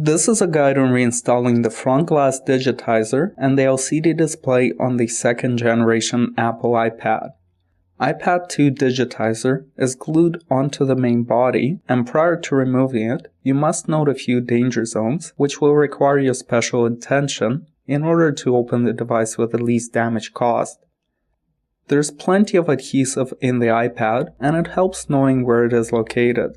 This is a guide on reinstalling the front glass digitizer and the LCD display on the second generation Apple iPad. iPad 2 digitizer is glued onto the main body, and prior to removing it, you must note a few danger zones which will require your special attention in order to open the device with the least damage caused. There's plenty of adhesive in the iPad, and it helps knowing where it is located.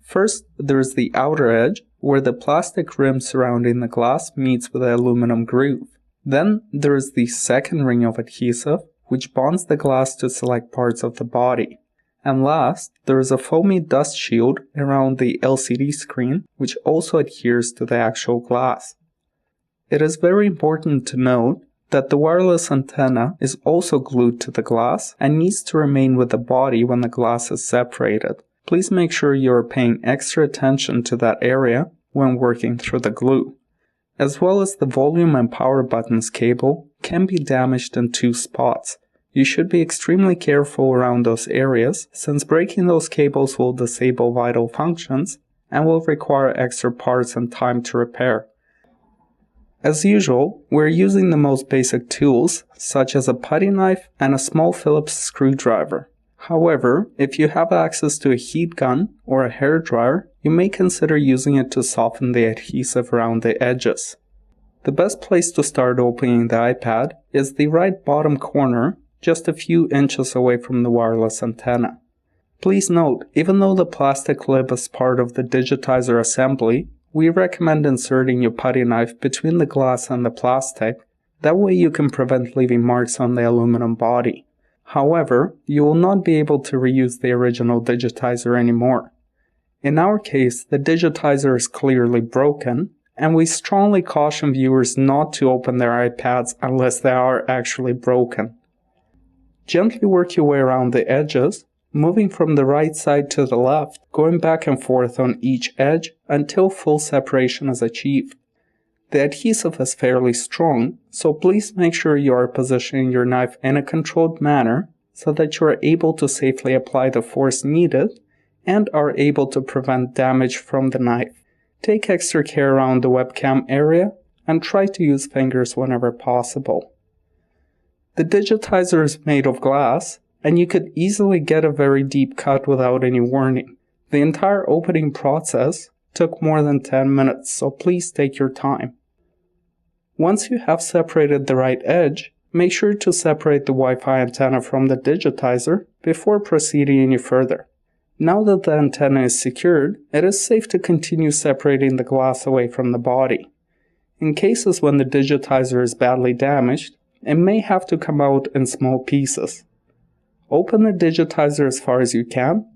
First, there's the outer edge, where the plastic rim surrounding the glass meets with the aluminum groove. Then there's the second ring of adhesive, which bonds the glass to select parts of the body. And last, there is a foamy dust shield around the LCD screen, which also adheres to the actual glass. It is very important to note that the wireless antenna is also glued to the glass and needs to remain with the body when the glass is separated. Please make sure you are paying extra attention to that area when working through the glue. As well as the volume and power buttons cable can be damaged in two spots. You should be extremely careful around those areas, since breaking those cables will disable vital functions and will require extra parts and time to repair. As usual, we're using the most basic tools, such as a putty knife and a small Phillips screwdriver. However, if you have access to a heat gun or a hairdryer, you may consider using it to soften the adhesive around the edges. The best place to start opening the iPad is the right bottom corner, just a few inches away from the wireless antenna. Please note, even though the plastic lid is part of the digitizer assembly, we recommend inserting your putty knife between the glass and the plastic. That way you can prevent leaving marks on the aluminum body. However, you will not be able to reuse the original digitizer anymore. In our case, the digitizer is clearly broken, and we strongly caution viewers not to open their iPads unless they are actually broken. Gently work your way around the edges, moving from the right side to the left, going back and forth on each edge until full separation is achieved. The adhesive is fairly strong, so please make sure you are positioning your knife in a controlled manner so that you are able to safely apply the force needed and are able to prevent damage from the knife. Take extra care around the webcam area and try to use fingers whenever possible. The digitizer is made of glass, and you could easily get a very deep cut without any warning. The entire opening process took more than 10 minutes, so please take your time. Once you have separated the right edge, make sure to separate the Wi-Fi antenna from the digitizer before proceeding any further. Now that the antenna is secured, it is safe to continue separating the glass away from the body. In cases when the digitizer is badly damaged, it may have to come out in small pieces. Open the digitizer as far as you can,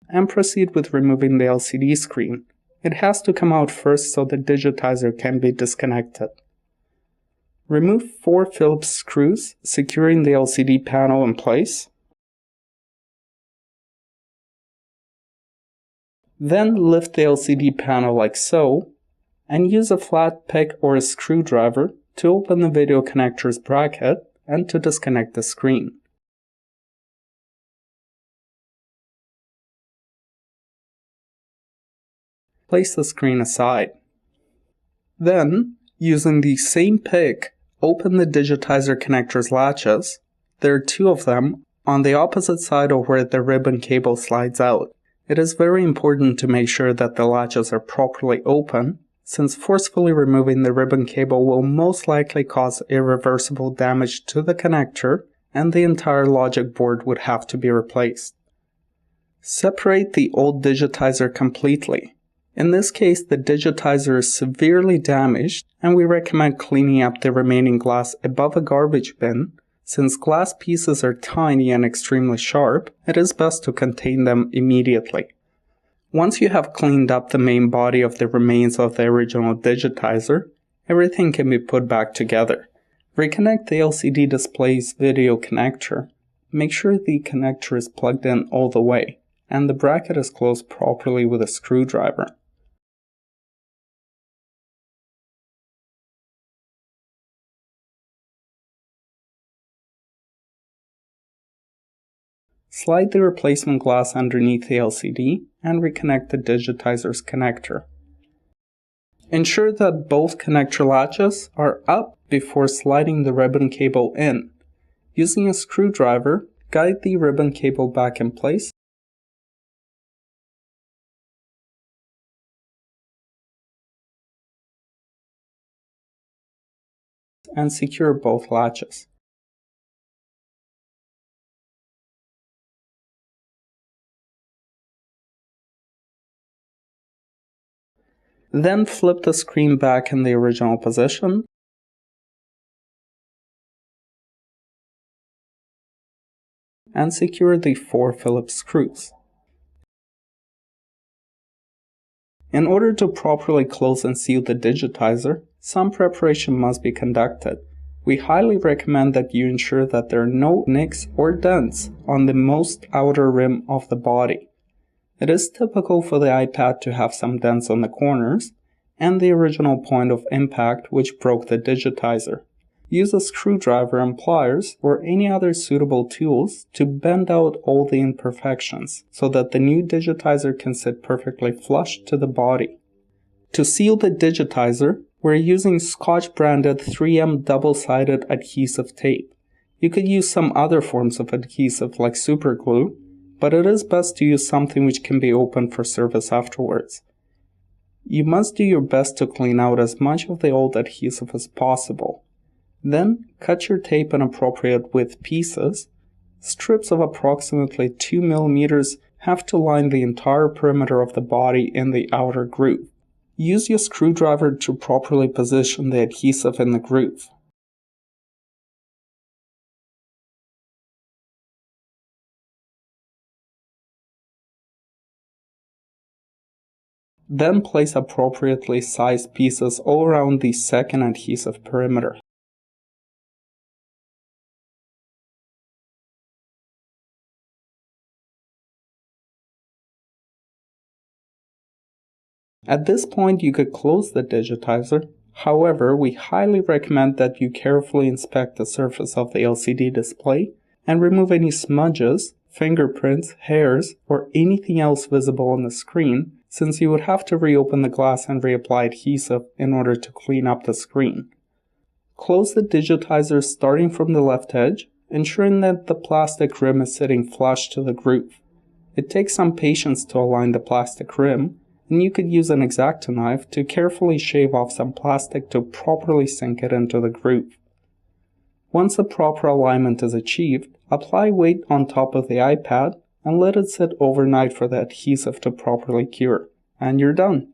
and proceed with removing the LCD screen. It has to come out first so the digitizer can be disconnected. Remove 4 Phillips screws, securing the LCD panel in place. Then lift the LCD panel like so, and use a flat pick or a screwdriver to open the video connector's bracket and to disconnect the screen. Place the screen aside. Then, using the same pick, open the digitizer connector's latches. There are 2 of them on the opposite side of where the ribbon cable slides out. It is very important to make sure that the latches are properly open, since forcefully removing the ribbon cable will most likely cause irreversible damage to the connector, and the entire logic board would have to be replaced. Separate the old digitizer completely. In this case, the digitizer is severely damaged, and we recommend cleaning up the remaining glass above a garbage bin. Since glass pieces are tiny and extremely sharp, it is best to contain them immediately. Once you have cleaned up the main body of the remains of the original digitizer, everything can be put back together. Reconnect the LCD display's video connector. Make sure the connector is plugged in all the way, and the bracket is closed properly with a screwdriver. slide the replacement glass underneath the LCD and reconnect the digitizer's connector. Ensure that both connector latches are up before sliding the ribbon cable in. Using a screwdriver, guide the ribbon cable back in place and secure both latches. Then flip the screen back in the original position and secure the 4 Phillips screws. In order to properly close and seal the digitizer, some preparation must be conducted. We highly recommend that you ensure that there are no nicks or dents on the most outer rim of the body. It is typical for the iPad to have some dents on the corners and the original point of impact which broke the digitizer. Use a screwdriver and pliers or any other suitable tools to bend out all the imperfections so that the new digitizer can sit perfectly flush to the body. To seal the digitizer, we're using Scotch branded 3M double-sided adhesive tape. You could use some other forms of adhesive like super glue, but it is best to use something which can be opened for service afterwards. You must do your best to clean out as much of the old adhesive as possible. Then, cut your tape in appropriate width pieces. Strips of approximately 2 mm have to line the entire perimeter of the body in the outer groove. Use your screwdriver to properly position the adhesive in the groove. Then place appropriately sized pieces all around the second adhesive perimeter. At this point you could close the digitizer, however we highly recommend that you carefully inspect the surface of the LCD display and remove any smudges, fingerprints, hairs, or anything else visible on the screen, since you would have to reopen the glass and reapply adhesive in order to clean up the screen. Close the digitizer starting from the left edge, ensuring that the plastic rim is sitting flush to the groove. It takes some patience to align the plastic rim, and you could use an X-Acto knife to carefully shave off some plastic to properly sink it into the groove. Once the proper alignment is achieved, apply weight on top of the iPad and let it sit overnight for the adhesive to properly cure, and you're done.